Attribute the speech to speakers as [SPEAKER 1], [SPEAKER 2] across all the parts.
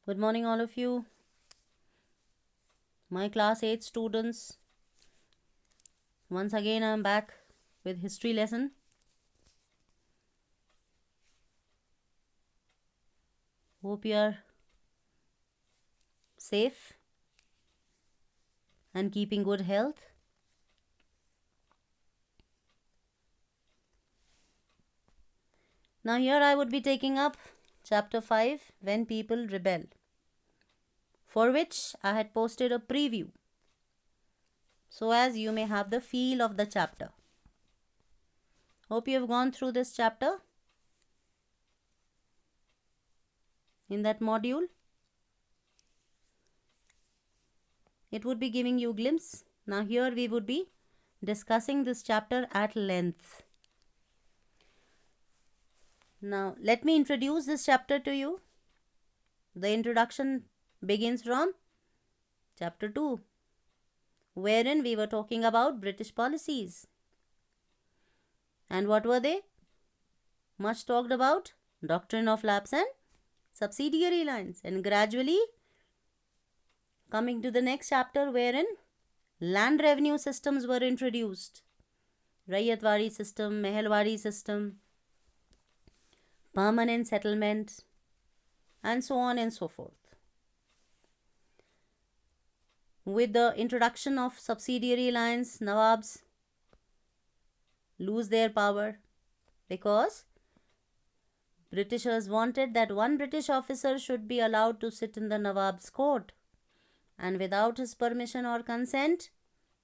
[SPEAKER 1] Good morning, all of you. My class 8 students. Once again, I am back with history lesson. Hope you are safe and keeping good health. Now, here I would be taking up chapter 5, When People Rebel, for which I had posted a preview, so as you may have the feel of the chapter. Hope you have gone through this chapter in that module. It would be giving you a glimpse. Now, here we would be discussing this chapter at length. Now, let me introduce this chapter to you. The introduction begins from chapter 2, wherein we were talking about British policies. And what were they? Much talked about doctrine of lapse and subsidiary lines. And gradually coming to the next chapter, wherein land revenue systems were introduced. Rayatwari system, Mehelwari system, permanent settlement, and so on and so forth. With the introduction of subsidiary lines, Nawabs lose their power because Britishers wanted that one British officer should be allowed to sit in the Nawab's court, and without his permission or consent,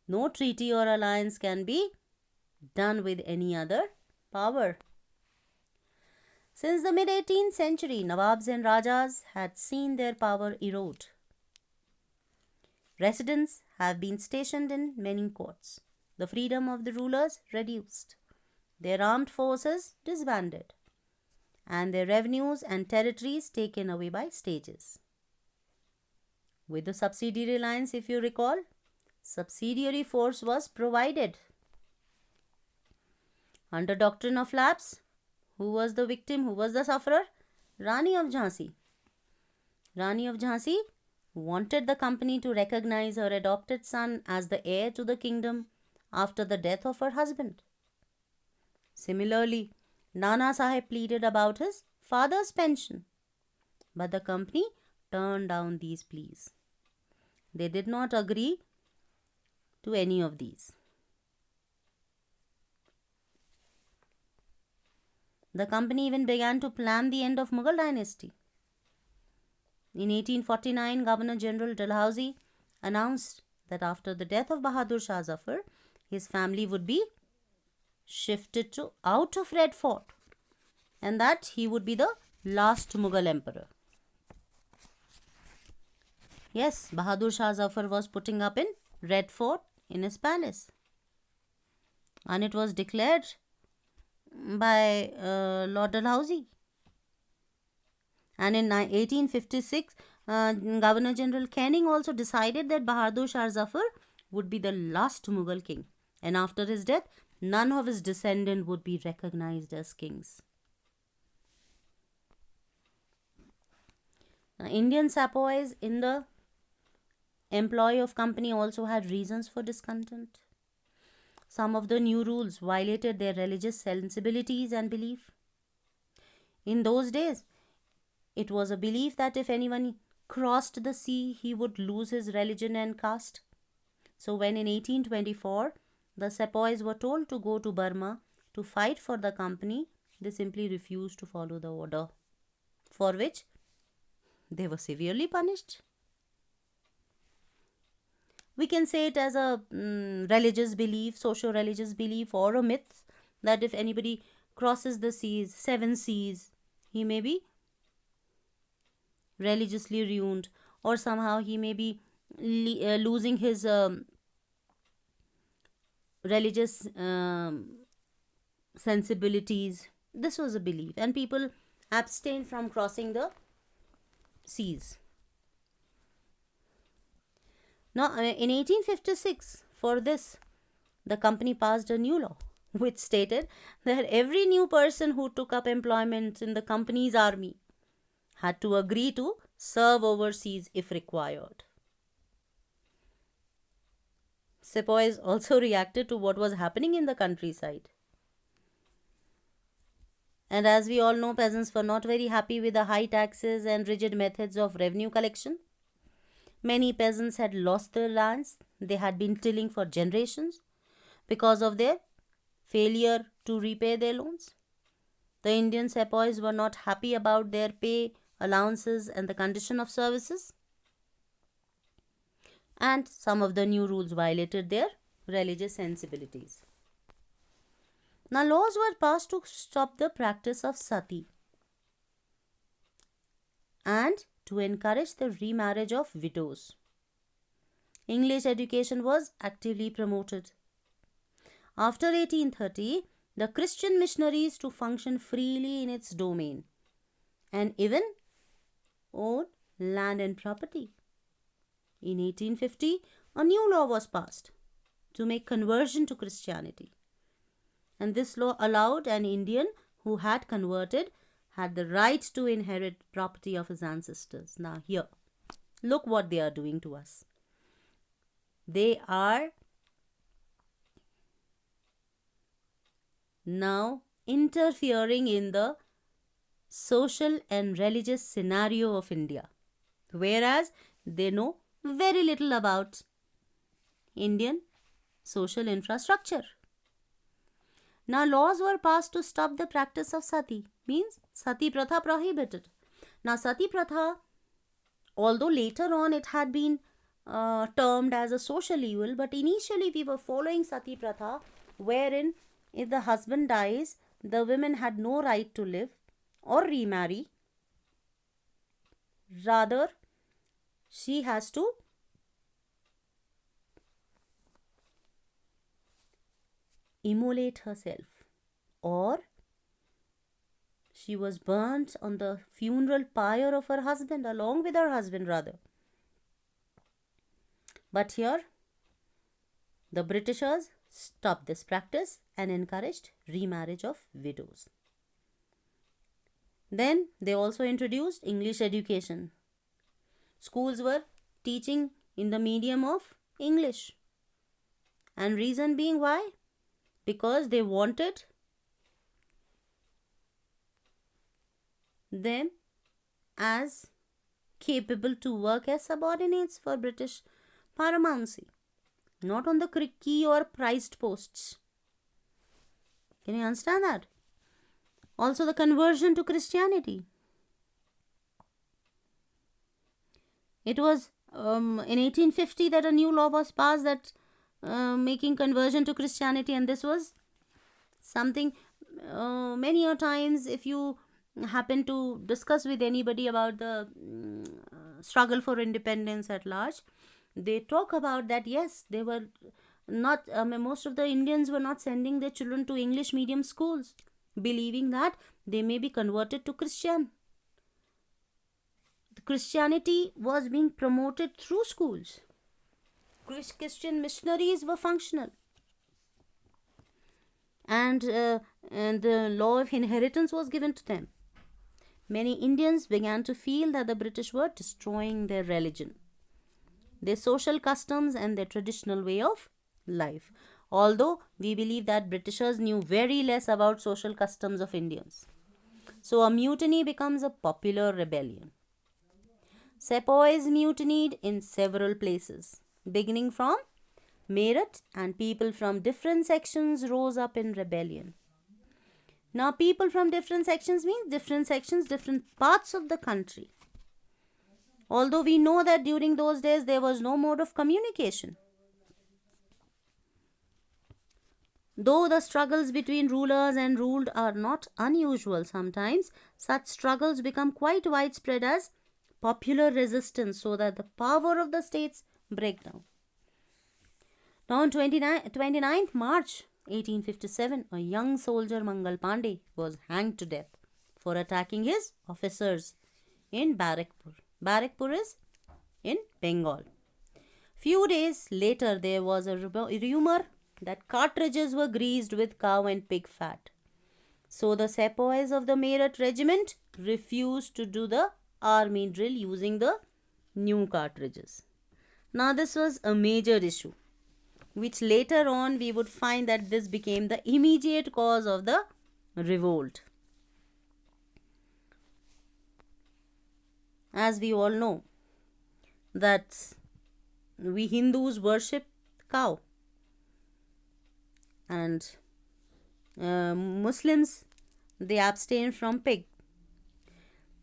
[SPEAKER 1] no treaty or alliance can be done with any other power. Since the mid-18th century, Nawabs and Rajas had seen their power erode. Residents have been stationed in many courts. The freedom of the rulers reduced. Their armed forces disbanded, and their revenues and territories taken away by stages. With the subsidiary lines, if you recall, subsidiary force was provided. Under doctrine of lapse, who was the victim? Who was the sufferer? Rani of Jhansi. Rani of Jhansi wanted the company to recognize her adopted son as the heir to the kingdom after the death of her husband. Similarly, Nana Sahib pleaded about his father's pension, but the company turned down these pleas. They did not agree to any of these. The company even began to plan the end of Mughal dynasty. In 1849, Governor General Dalhousie announced that after the death of Bahadur Shah Zafar, his family would be shifted to out of Red Fort, and that he would be the last Mughal emperor. Yes, Bahadur Shah Zafar was putting up in Red Fort in his palace, and it was declared by Lord Dalhousie. And in 1856, Governor General Canning also decided that Bahadur Shah Zafar would be the last Mughal king, and after his death, none of his descendants would be recognized as kings. Now, Indian sepoys in the employ of company also had reasons for discontent. Some of the new rules violated their religious sensibilities and belief. In those days, it was a belief that if anyone crossed the sea, he would lose his religion and caste. So when in 1824, the sepoys were told to go to Burma to fight for the company, they simply refused to follow the order, for which they were severely punished. We can say it as a religious belief, socio-religious belief, or a myth that if anybody crosses the seas, 7 seas, he may be religiously ruined, or somehow he may be losing his religious sensibilities. This was a belief, and people abstained from crossing the seas. Now, in 1856, for this, the company passed a new law which stated that every new person who took up employment in the company's army had to agree to serve overseas if required. Sepoys also reacted to what was happening in the countryside. And as we all know, peasants were not very happy with the high taxes and rigid methods of revenue collection. Many peasants had lost their lands they had been tilling for generations because of their failure to repay their loans. The Indian sepoys were not happy about their pay, allowances, and the condition of services. And some of the new rules violated their religious sensibilities. Now, laws were passed to stop the practice of sati and to encourage the remarriage of widows. English education was actively promoted. After 1830, the Christian missionaries to function freely in its domain and even own land and property. In 1850, a new law was passed to make conversion to Christianity. And this law allowed an Indian who had converted had the right to inherit property of his ancestors. Now here, look what they are doing to us. They are now interfering in the social and religious scenario of India, whereas they know very little about Indian social infrastructure. Now laws were passed to stop the practice of sati, means sati pratha prohibited. Now sati pratha, although later on it had been termed as a social evil, but initially we were following sati pratha, wherein if the husband dies, the women had no right to live or remarry. Rather, she has to immolate herself, or she was burnt on the funeral pyre of her husband, along with her husband rather. But here the Britishers stopped this practice and encouraged remarriage of widows. Then they also introduced English education. Schools were teaching in the medium of English. And reason being why? Because they wanted them as capable to work as subordinates for British paramountcy, not on the key or prized posts. Can you understand that? Also the conversion to Christianity. It was in 1850 that a new law was passed that making conversion to Christianity, and this was something many a times if you happen to discuss with anybody about the struggle for independence at large, they talk about that. Yes, they were not most of the Indians were not sending their children to English medium schools, believing that they may be converted to Christian. The Christianity was being promoted through schools. Christian missionaries were functional, and the law of inheritance was given to them. Many Indians began to feel that the British were destroying their religion, their social customs, and their traditional way of life. Although we believe that Britishers knew very less about social customs of Indians. So a mutiny becomes a popular rebellion. Sepoys mutinied in several places, beginning from Meerut, and people from different sections rose up in rebellion. Now, people from different sections means different sections, different parts of the country. Although we know that during those days there was no mode of communication. Though the struggles between rulers and ruled are not unusual sometimes, such struggles become quite widespread as popular resistance so that the power of the states break down. Now on 29th March 1857, a young soldier, Mangal Pandey, was hanged to death for attacking his officers in Barakpur. Barakpur is in Bengal. Few days later, there was a rumor that cartridges were greased with cow and pig fat. So the sepoys of the Meerut regiment refused to do the army drill using the new cartridges. Now, this was a major issue, which later on we would find that this became the immediate cause of the revolt. As we all know, that we Hindus worship cow, and Muslims, they abstain from pig.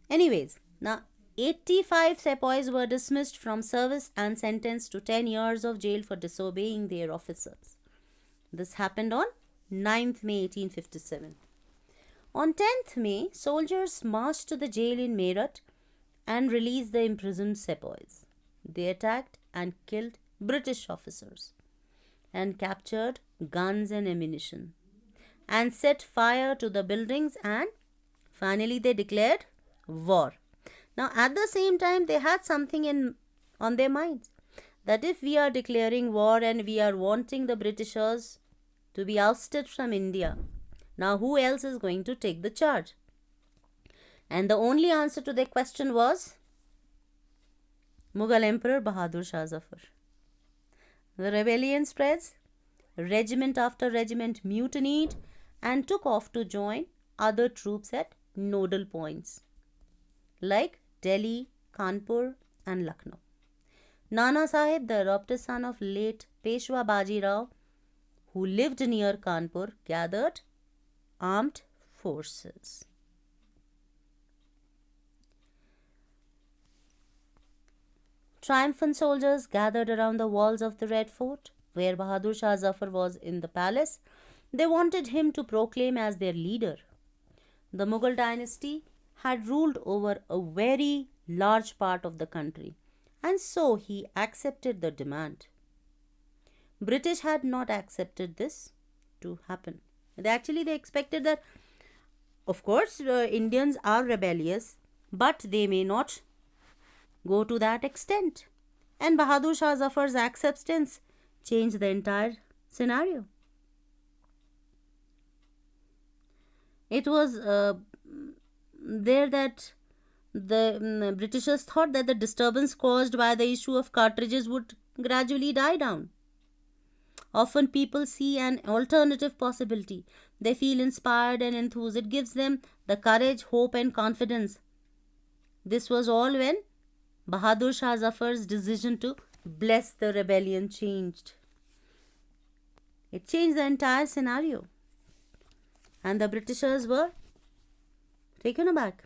[SPEAKER 1] Anyways, now 85 sepoys were dismissed from service and sentenced to 10 years of jail for disobeying their officers. This happened on 9th May 1857. On 10th May, soldiers marched to the jail in Meerut and released the imprisoned sepoys. They attacked and killed British officers and captured guns and ammunition and set fire to the buildings, and finally they declared war. Now, at the same time, they had something on their minds, that if we are declaring war and we are wanting the Britishers to be ousted from India, now who else is going to take the charge? And the only answer to their question was Mughal Emperor Bahadur Shah Zafar. The rebellion spreads, regiment after regiment mutinied and took off to join other troops at nodal points like Delhi, Kanpur and Lucknow. Nana Sahib, the adopted son of late Peshwa Baji Rao, who lived near Kanpur, gathered armed forces. Triumphant soldiers gathered around the walls of the Red Fort, where Bahadur Shah Zafar was in the palace. They wanted him to proclaim as their leader. The Mughal dynasty had ruled over a very large part of the country, and so he accepted the demand. British had not accepted this to happen. They expected that, of course, Indians are rebellious, but they may not go to that extent. And Bahadur Shah Zafar's acceptance changed the entire scenario. It was there that the Britishers thought that the disturbance caused by the issue of cartridges would gradually die down. Often people see an alternative possibility. They feel inspired and enthused. It gives them the courage, hope and confidence. This was all when Bahadur Shah Zafar's decision to bless the rebellion changed. It changed the entire scenario. And the Britishers were taken aback.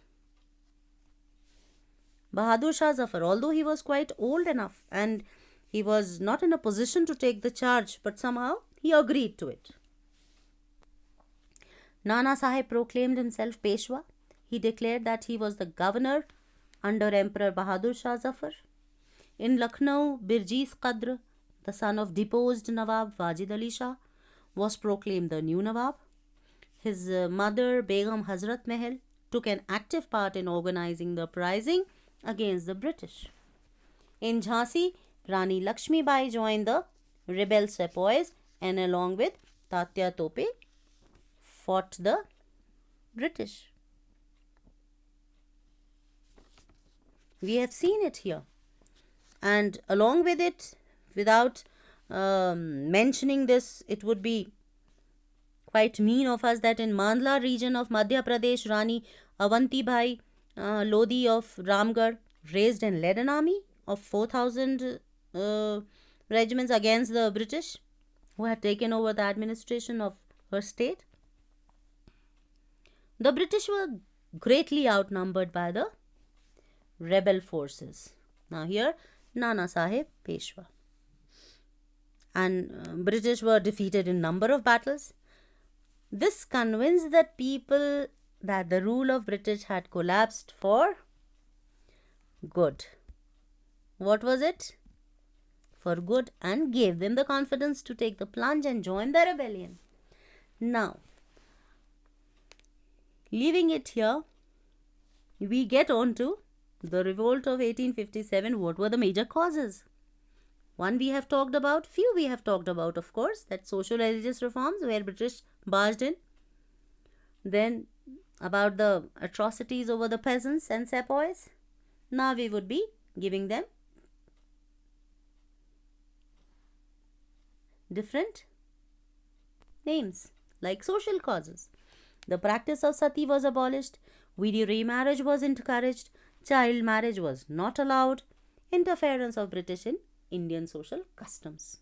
[SPEAKER 1] Bahadur Shah Zafar, although he was quite old enough and he was not in a position to take the charge, but somehow he agreed to it. Nana Sahib proclaimed himself Peshwa. He declared that he was the governor under Emperor Bahadur Shah Zafar. In Lucknow, Birjis Qadr, the son of deposed Nawab Wajid Ali Shah, was proclaimed the new Nawab. His mother, Begum Hazrat Mahal, took an active part in organizing the uprising against the British. In Jhansi, Rani Lakshmi Bai joined the rebel sepoys and along with Tatya Tope fought the British. We have seen it here. And along with it, without mentioning this, it would be quite mean of us that in Mandla region of Madhya Pradesh, Rani Avanti Bhai Lodi of Ramgarh raised and led an army of 4,000 regiments against the British, who had taken over the administration of her state. The British were greatly outnumbered by the rebel forces. Now here, Nana Sahib Peshwa. And British were defeated in number of battles. This convinced the people that the rule of British had collapsed for good. What was it? For good, and gave them the confidence to take the plunge and join the rebellion. Now, leaving it here, we get on to the revolt of 1857. What were the major causes? One we have talked about, few we have talked about, of course, that social religious reforms where British barged in. Then about the atrocities over the peasants and sepoys. Now we would be giving them different names like social causes. The practice of sati was abolished, widow remarriage was encouraged, child marriage was not allowed, interference of British in Indian social customs.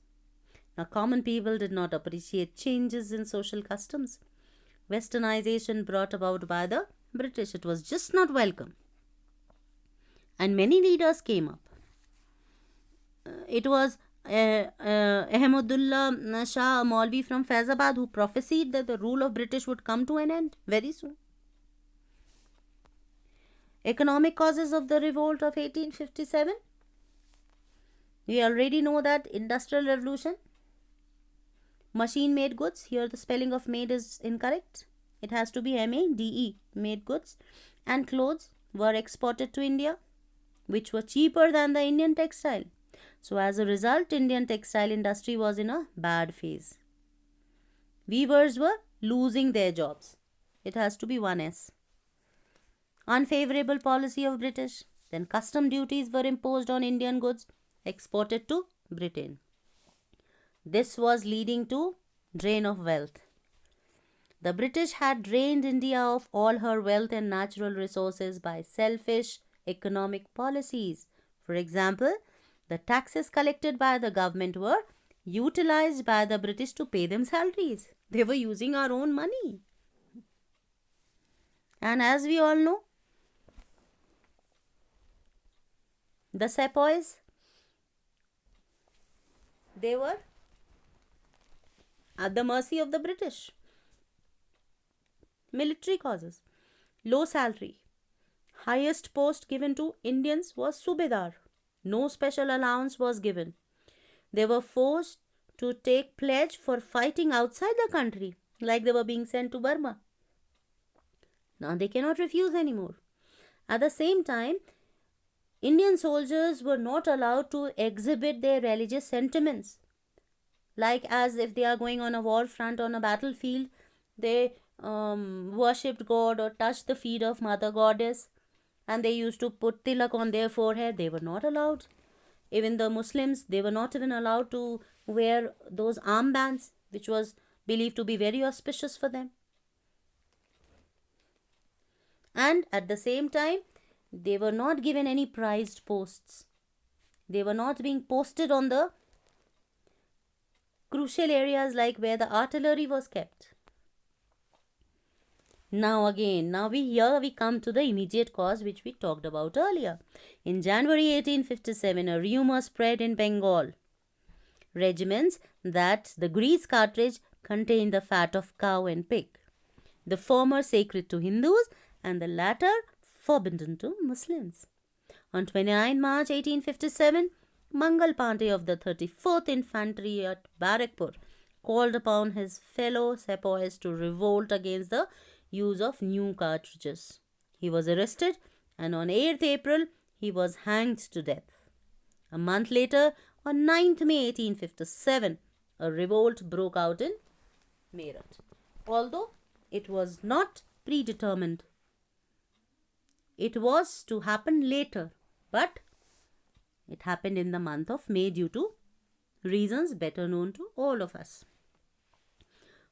[SPEAKER 1] Now, common people did not appreciate changes in social customs. Westernization brought about by the British, it was just not welcome. And many leaders came up. It was Ahmadullah Shah Maulvi from Faizabad who prophesied that the rule of British would come to an end very soon. Economic causes of the revolt of 1857. We already know that industrial revolution, machine made goods. Here the spelling of made is incorrect. It has to be MADE, made goods, and clothes were exported to India, which were cheaper than the Indian textile. So as a result, Indian textile industry was in a bad phase. Weavers were losing their jobs. It has to be 1S. Unfavorable policy of British. Then custom duties were imposed on Indian goods exported to Britain. This was leading to drain of wealth. The British had drained India of all her wealth and natural resources by selfish economic policies. For example, the taxes collected by the government were utilized by the British to pay them salaries. They were using our own money. And as we all know, the sepoys, they were at the mercy of the British. Military causes. Low salary. Highest post given to Indians was Subedar. No special allowance was given. They were forced to take pledge for fighting outside the country, like they were being sent to Burma. Now they cannot refuse anymore. At the same time, Indian soldiers were not allowed to exhibit their religious sentiments. Like as if they are going on a war front, on a battlefield, they worshipped God or touched the feet of Mother Goddess, and they used to put tilak on their forehead. They were not allowed. Even the Muslims, they were not even allowed to wear those armbands, which was believed to be very auspicious for them. And at the same time, they were not given any prized posts. They were not being posted on the crucial areas like where the artillery was kept. Now we come to the immediate cause which we talked about earlier. In January 1857, a rumor spread in Bengal regiments that the grease cartridge contained the fat of cow and pig, the former sacred to Hindus and the latter forbidden to Muslims. On 29 March 1857, Mangal Pandey of the 34th Infantry at Barakpur called upon his fellow sepoys to revolt against the use of new cartridges. He was arrested and on 8th April he was hanged to death. A month later, on 9th May 1857, a revolt broke out in Meerut. Although it was not predetermined, it was to happen later, but it happened in the month of May due to reasons better known to all of us.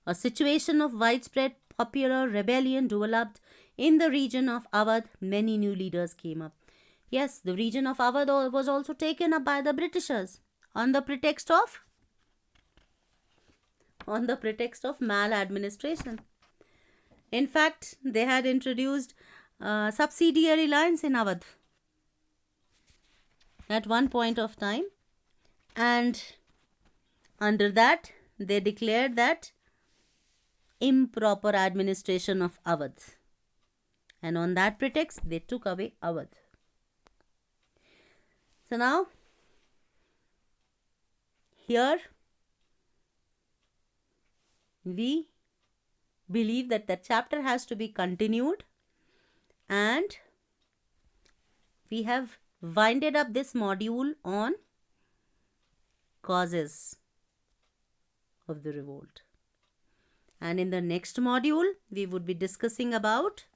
[SPEAKER 1] A situation of widespread popular rebellion developed in the region of Awadh. Many new leaders came up. Yes, the region of Awadh was also taken up by the Britishers on the pretext of maladministration. In fact, they had introduced subsidiary lines in Awadh at one point of time, and under that they declared that improper administration of Awadh, and on that pretext they took away Awadh. So now here we believe that the chapter has to be continued, and we have winded up this module on causes of the revolt. And in the next module, we would be discussing about,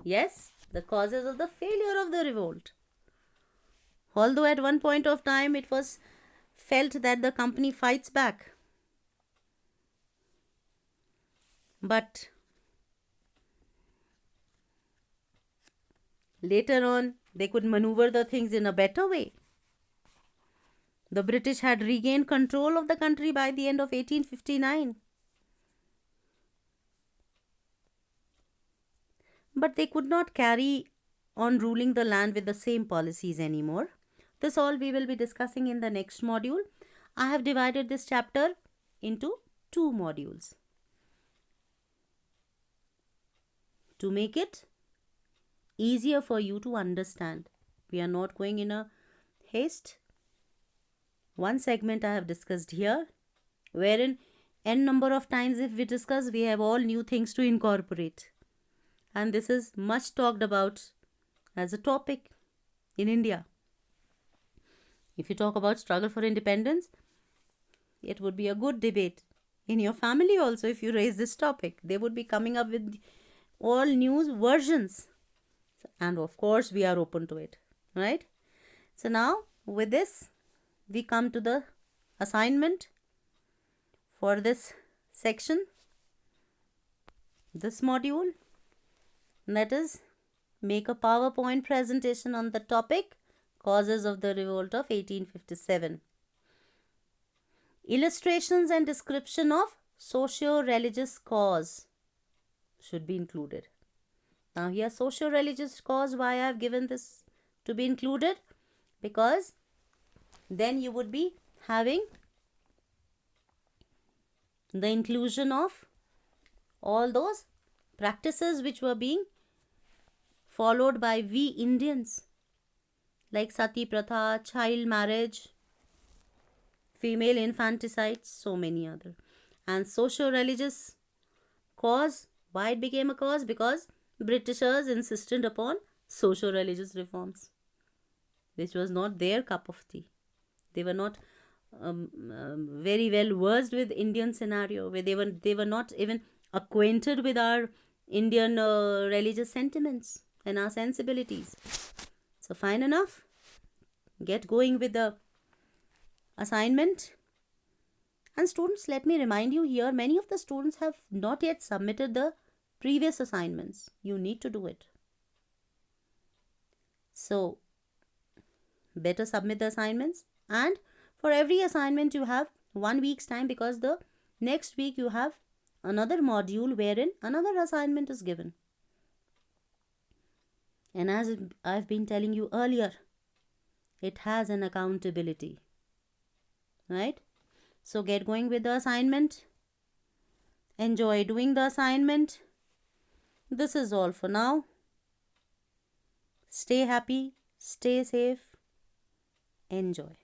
[SPEAKER 1] yes, the causes of the failure of the revolt. Although at one point of time it was felt that the company fights back, but later on they could maneuver the things in a better way. The British had regained control of the country by the end of 1859. But they could not carry on ruling the land with the same policies anymore. This all we will be discussing in the next module. I have divided this chapter into 2 modules to make it easier for you to understand. We are not going in a haste. One segment I have discussed here, wherein n number of times if we discuss, we have all new things to incorporate. And this is much talked about as a topic in India. If you talk about struggle for independence, it would be a good debate. In your family also, if you raise this topic, they would be coming up with all new versions. And of course, we are open to it, right? So now, with this, we come to the assignment for this section, this module. That is, make a PowerPoint presentation on the topic Causes of the Revolt of 1857. Illustrations and description of socio-religious cause should be included. Now here, socio-religious cause, why I have given this to be included? Because then you would be having the inclusion of all those practices which were being followed by we Indians, like sati pratha, child marriage, female infanticide, so many other. And socio-religious cause, why it became a cause? Because Britishers insisted upon socio-religious reforms, which was not their cup of tea. They were not very well versed with Indian scenario, where they were not even acquainted with our Indian religious sentiments and our sensibilities. So fine enough, get going with the assignment. And students, let me remind you here, many of the students have not yet submitted the previous assignments. You need to do it. So better submit the assignments, and for every assignment you have 1 week's time, because the next week you have another module wherein another assignment is given. And as I've been telling you earlier, it has an accountability, right? So get going with the assignment. Enjoy doing the assignment. This is all for now. Stay happy, stay safe, enjoy.